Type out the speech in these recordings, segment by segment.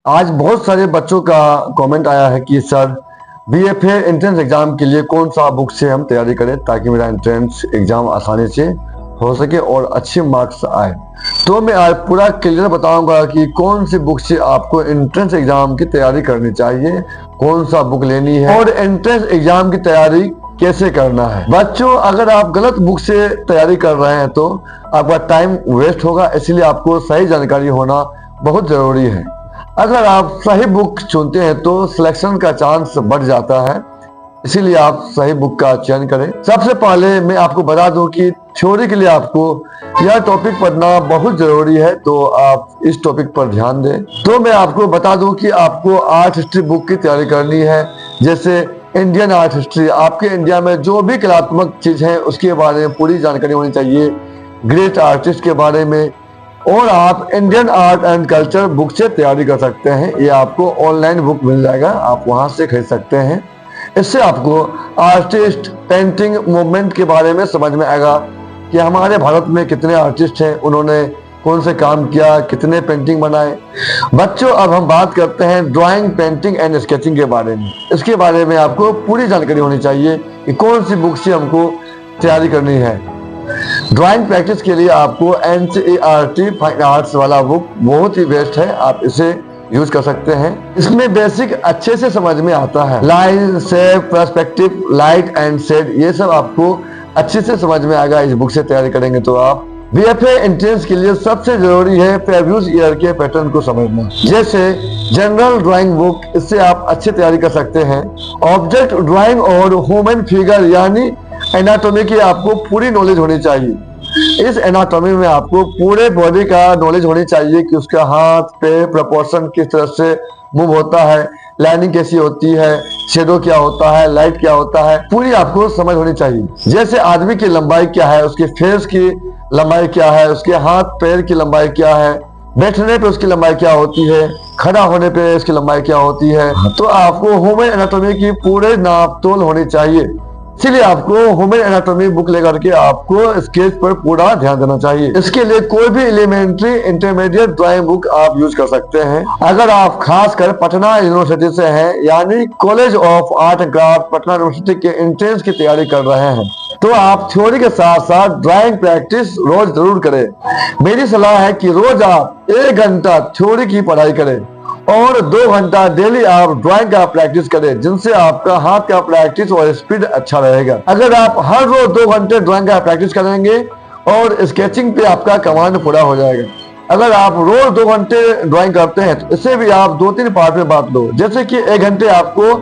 आज बहुत सारे बच्चों का कमेंट आया है कि सर बीएफए एंट्रेंस एग्जाम के लिए कौन सा बुक से हम तैयारी करें ताकि मेरा एंट्रेंस एग्जाम आसानी से हो सके और अच्छे मार्क्स आए। तो मैं आज पूरा क्लियर बताऊंगा कि कौन सी बुक से आपको एंट्रेंस एग्जाम की तैयारी करनी चाहिए, कौन सा बुक लेनी है और एंट्रेंस एग्जाम की तैयारी कैसे करना है। बच्चों, अगर आप गलत बुक से तैयारी कर रहे हैं तो आपका टाइम वेस्ट होगा, इसलिए आपको सही जानकारी होना बहुत जरूरी है। अगर आप सही बुक चुनते हैं तो सिलेक्शन का चांस बढ़ जाता है, इसीलिए आप सही बुक का चयन करें। सबसे पहले मैं आपको बता दूं कि थ्योरी के लिए आपको यह टॉपिक पढ़ना बहुत जरूरी है, तो आप इस टॉपिक पर ध्यान दें। तो मैं आपको बता दूं कि आपको आर्ट हिस्ट्री बुक की तैयारी करनी है, जैसे इंडियन आर्ट हिस्ट्री। आपके इंडिया में जो भी कलात्मक चीज है उसके बारे में पूरी जानकारी होनी चाहिए, ग्रेट आर्टिस्ट के बारे में। और आप Indian art and culture book से तैयारी कर सकते हैं, ये आपको ऑनलाइन बुक मिल जाएगा, आप वहां से खरीद सकते हैं। इससे आपको आर्टिस्ट, पेंटिंग मूवमेंट के बारे में समझ में आएगा कि हमारे भारत में कितने आर्टिस्ट हैं, उन्होंने कौन से काम किया, कितने पेंटिंग बनाए। बच्चों, अब हम बात करते हैं ड्राइंग, पेंटिंग एंड स्केचिंग के बारे में। इसके बारे में आपको पूरी जानकारी होनी चाहिए कि कौन सी बुक से हमको तैयारी करनी है। ड्राइंग प्रैक्टिस के लिए आपको NCERT फाइन आर्ट्स वाला बुक बहुत ही बेस्ट है, आप इसे यूज कर सकते हैं। इसमें बेसिक अच्छे से समझ में आता है, line, shape, perspective, light and shade, ये सब आपको अच्छे से समझ में आएगा इस बुक से तैयारी करेंगे तो आप। बीएफए एंट्रेंस के लिए सबसे जरूरी है प्रीवियस ईयर के पैटर्न को समझना, जैसे जनरल ड्राइंग बुक, इससे आप अच्छी तैयारी कर सकते हैं। ऑब्जेक्ट ड्राइंग और ह्यूमन फिगर यानी एनाटॉमी की आपको पूरी नॉलेज होनी चाहिए। इस एनाटॉमी में आपको पूरे बॉडी का नॉलेज होनी चाहिए कि उसका हाथ, पैर, प्रोपोर्शन किस तरह से मूव होता है, लाइनिंग कैसी होती है, शेडो क्या होता है, लाइट क्या होता है, पूरी आपको समझ होनी चाहिए। जैसे आदमी की लंबाई क्या है, उसके फेस की लंबाई क्या है, उसके हाथ पैर की लंबाई क्या है, बैठने पे उसकी लंबाई क्या होती है, खड़ा होने पे इसकी लंबाई क्या होती है। तो आपको ह्यूमन एनाटॉमी की पूरे नाप तोल होनी चाहिए, इसीलिए आपको ह्यूमन एनाटॉमी बुक लेकर के आपको स्केच पर पूरा ध्यान देना चाहिए। इसके लिए कोई भी एलिमेंट्री, इंटरमीडिएट ड्राइंग बुक आप यूज कर सकते हैं। अगर आप खासकर पटना यूनिवर्सिटी से हैं, यानी college of art and craft Patna university के एंट्रेंस की तैयारी कर रहे हैं, तो आप थ्योरी के साथ साथ ड्राइंग प्रैक्टिस रोज जरूर करें। मेरी सलाह है कि रोज आप 1 घंटा थ्योरी की पढ़ाई करें और 2 घंटा डेली आप ड्राइंग का प्रैक्टिस करें, जिनसे आपका हाथ का प्रैक्टिस और स्पीड अच्छा रहेगा। अगर आप हर रोज 2 घंटे ड्राइंग का प्रैक्टिस करेंगे और स्केचिंग पे आपका कमांड पूरा हो जाएगा। अगर आप रोज 2 घंटे ड्राइंग करते हैं तो इसे भी आप 2-3 पार्ट में बांट दो, जैसे कि 1 घंटे आपको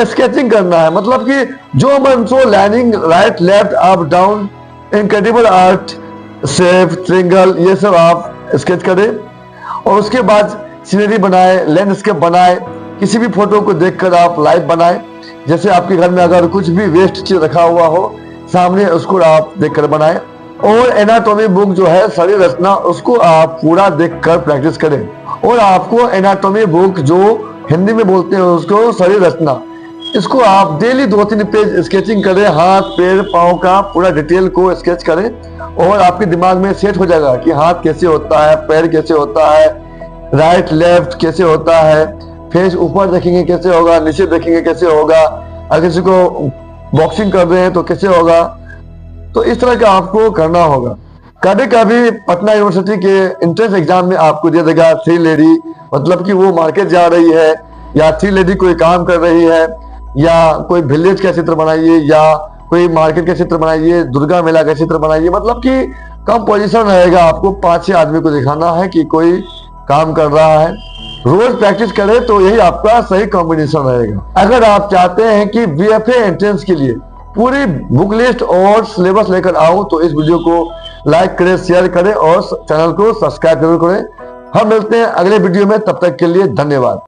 स्केचिंग करना है, मतलब कि जो मन सो, lining, right, left, up, down, incredible art, shape, triangle, ये सब आप स्केच करें। और उसके बाद सीनरी बनाए, लैंडस्केप बनाए, किसी भी फोटो को देखकर आप लाइव बनाए। जैसे आपके घर में अगर कुछ भी वेस्ट चीज रखा हुआ हो सामने, उसको आप देखकर बनाए। और एनाटॉमी बुक जो है शरीर रचना, उसको आप पूरा देखकर प्रैक्टिस करें। और आपको एनाटॉमी बुक जो हिंदी में बोलते हैं उसको शरीर रचना, इसको आप डेली 2-3 पेज स्केचिंग करें, हाथ, पैर, पाँव का पूरा डिटेल को स्केच करें और आपके दिमाग में सेट हो जाएगा कि हाथ कैसे होता है, पैर कैसे होता है, राइट लेफ्ट कैसे होता है, फेस ऊपर देखेंगे कैसे होगा, नीचे देखेंगे कैसे होगा, अगर किसी को बॉक्सिंग कर रहे हैं तो कैसे होगा। तो इस तरह का आपको करना होगा। कभी कभी पटना यूनिवर्सिटी के एंट्रेंस एग्जाम में आपको दे देगा 3 लेडी, मतलब कि वो मार्केट जा रही है, या 3 लेडी कोई काम कर रही है, या कोई विलेज का चित्र बनाइए, या कोई मार्केट का चित्र बनाइए, दुर्गा मेला का चित्र बनाइए, मतलब कि कंपोजिशन रहेगा। आपको 5-6 आदमी को दिखाना है कि कोई काम कर रहा है। रोज प्रैक्टिस करें तो यही आपका सही कॉम्बिनेशन रहेगा। अगर आप चाहते हैं कि बीएफए एंट्रेंस के लिए पूरी बुक लिस्ट और सिलेबस लेकर आऊं तो इस वीडियो को लाइक करें, शेयर करें और चैनल को सब्सक्राइब जरूर करें। हम मिलते हैं अगले वीडियो में, तब तक के लिए धन्यवाद।